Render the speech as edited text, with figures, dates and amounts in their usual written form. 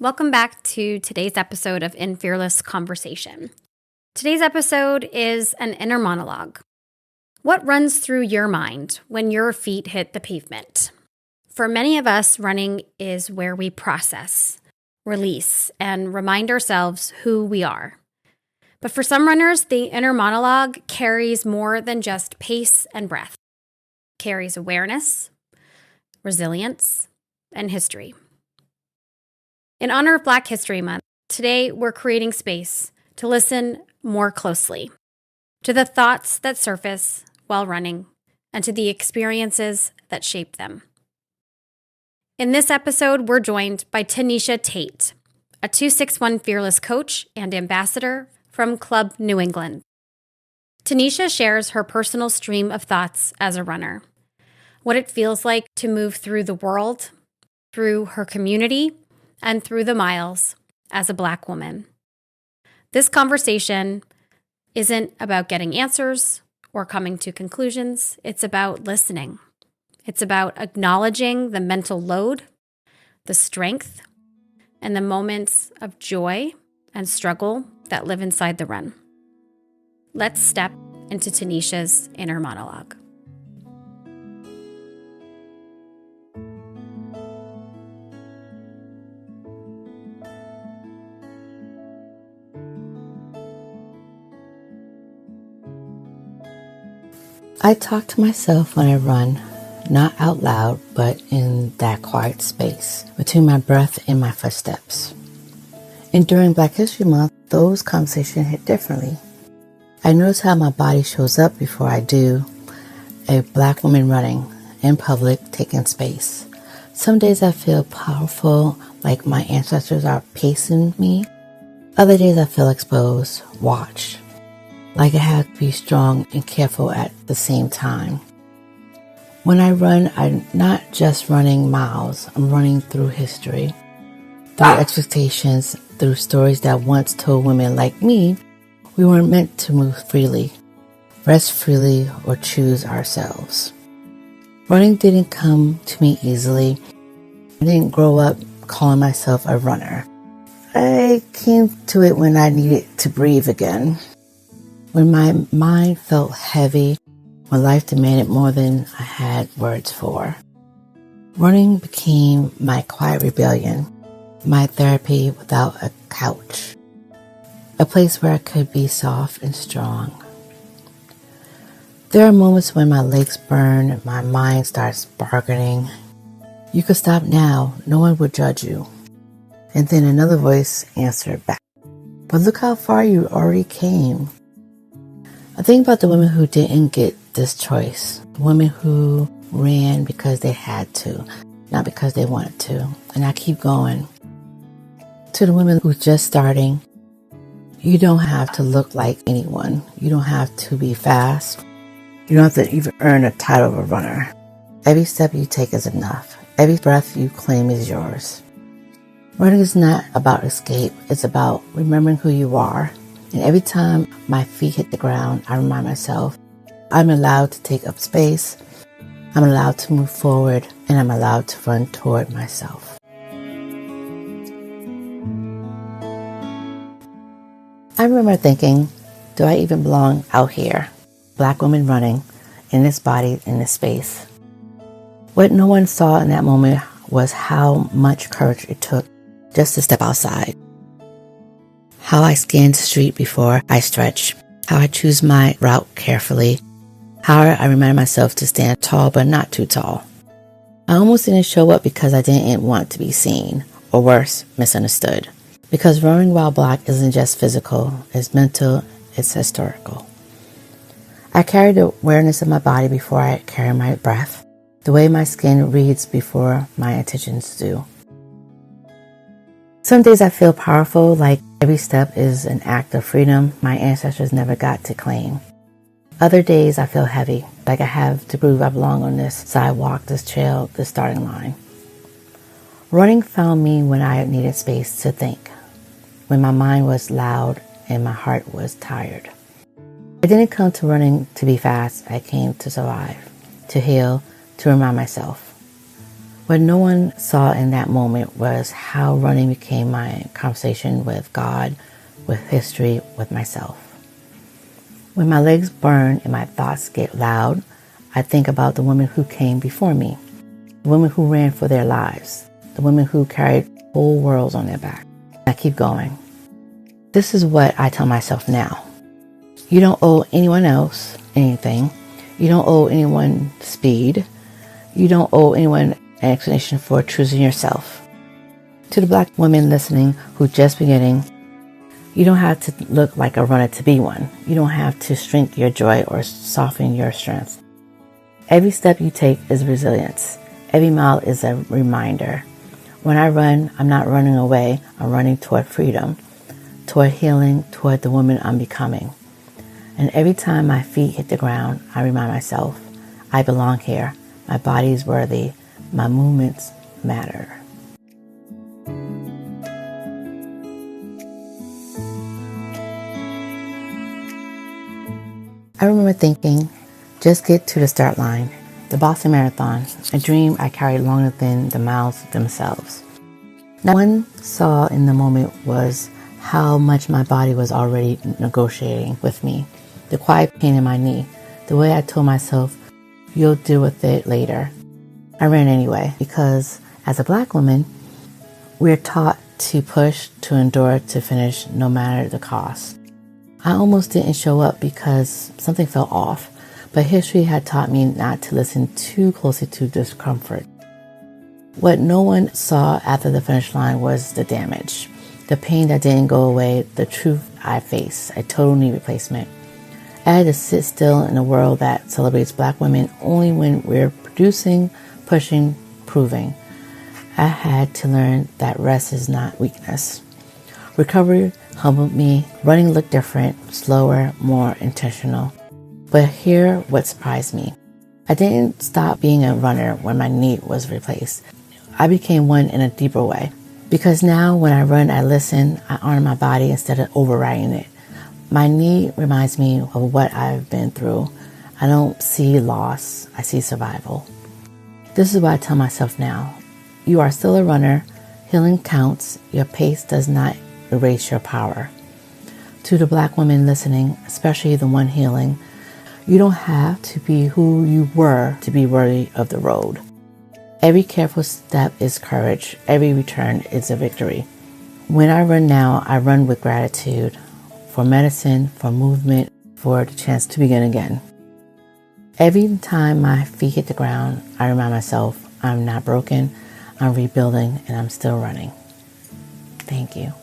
Welcome back to today's episode of In Fearless Conversation. Today's episode is an inner monologue. What runs through your mind when your feet hit the pavement? For many of us, running is where we process, release, and remind ourselves who we are. But for some runners, the inner monologue carries more than just pace and breath. It carries awareness, resilience, and history. In honor of Black History Month, today we're creating space to listen more closely to the thoughts that surface while running and to the experiences that shape them. In this episode, we're joined by Tanisha Tate, a 261 Fearless coach and ambassador from Club New England. Tanisha shares her personal stream of thoughts as a runner, what it feels like to move through the world, through her community, and through the miles as a Black woman. This conversation isn't about getting answers or coming to conclusions. It's about listening. It's about acknowledging the mental load, the strength, and the moments of joy and struggle that live inside the run. Let's step into Tanisha's inner monologue. I talk to myself when I run, not out loud, but in that quiet space between my breath and my footsteps. And during Black History Month, those conversations hit differently. I notice how my body shows up before I do a Black woman running in public, taking space. Some days I feel powerful, like my ancestors are pacing me. Other days I feel exposed, watched, like I have to be strong and careful at the same time. When I run, I'm not just running miles, I'm running through history, through expectations, through stories that once told women like me we weren't meant to move freely, rest freely, or choose ourselves. Running didn't come to me easily. I didn't grow up calling myself a runner. I came to it when I needed to breathe again. When my mind felt heavy, when life demanded more than I had words for. Running became my quiet rebellion, my therapy without a couch, a place where I could be soft and strong. There are moments when my legs burn, my mind starts bargaining. You could stop now, no one would judge you. And then another voice answered back, but look how far you already came. I think about the women who didn't get this choice, women who ran because they had to, not because they wanted to, and I keep going. To the women who just starting, you don't have to look like anyone. You don't have to be fast. You don't have to even earn a title of a runner. Every step you take is enough. Every breath you claim is yours. Running is not about escape. It's about remembering who you are. And every time my feet hit the ground, I remind myself, I'm allowed to take up space, I'm allowed to move forward, and I'm allowed to run toward myself. I remember thinking, do I even belong out here? Black woman running, in this body, in this space. What no one saw in that moment was how much courage it took just to step outside. How I scan the street before I stretch, how I choose my route carefully, how I remind myself to stand tall but not too tall. I almost didn't show up because I didn't want to be seen, or worse, misunderstood. Because running while Black isn't just physical, it's mental, it's historical. I carry the awareness of my body before I carry my breath, the way my skin reads before my intentions do. Some days I feel powerful, like every step is an act of freedom my ancestors never got to claim. Other days I feel heavy, like I have to prove I belong on this sidewalk, this trail, this starting line. Running found me when I needed space to think, when my mind was loud and my heart was tired. I didn't come to running to be fast, I came to survive, to heal, to remind myself. What no one saw in that moment was how running became my conversation with God, with history, with myself. When my legs burn and my thoughts get loud, I think about the women who came before me, the women who ran for their lives, the women who carried whole worlds on their back. I keep going. This is what I tell myself now. You don't owe anyone else anything. You don't owe anyone speed. You don't owe anyone an explanation for choosing yourself. To the Black women listening who just beginning, you don't have to look like a runner to be one. You don't have to shrink your joy or soften your strength. Every step you take is resilience. Every mile is a reminder. When I run, I'm not running away. I'm running toward freedom, toward healing, toward the woman I'm becoming. And every time my feet hit the ground, I remind myself, I belong here. My body is worthy. My movements matter. I remember thinking, just get to the start line. The Boston Marathon, a dream I carried longer than the miles themselves. Now, what one saw in the moment was how much my body was already negotiating with me. The quiet pain in my knee, the way I told myself, you'll deal with it later. I ran anyway because as a Black woman, we're taught to push, to endure, to finish no matter the cost. I almost didn't show up because something felt off, but history had taught me not to listen too closely to discomfort. What no one saw after the finish line was the damage, the pain that didn't go away, the truth I faced, a total knee replacement. I had to sit still in a world that celebrates Black women only when we're producing, pushing, proving. I had to learn that rest is not weakness. Recovery humbled me. Running looked different, slower, more intentional. But here, what surprised me. I didn't stop being a runner when my knee was replaced. I became one in a deeper way. Because now when I run, I listen, I honor my body instead of overriding it. My knee reminds me of what I've been through. I don't see loss, I see survival. This is what I tell myself now. You are still a runner. Healing counts. Your pace does not erase your power. To the Black women listening, especially the one healing, you don't have to be who you were to be worthy of the road. Every careful step is courage. Every return is a victory. When I run now, I run with gratitude for medicine, for movement, for the chance to begin again. Every time my feet hit the ground, I remind myself I'm not broken, I'm rebuilding, and I'm still running. Thank you.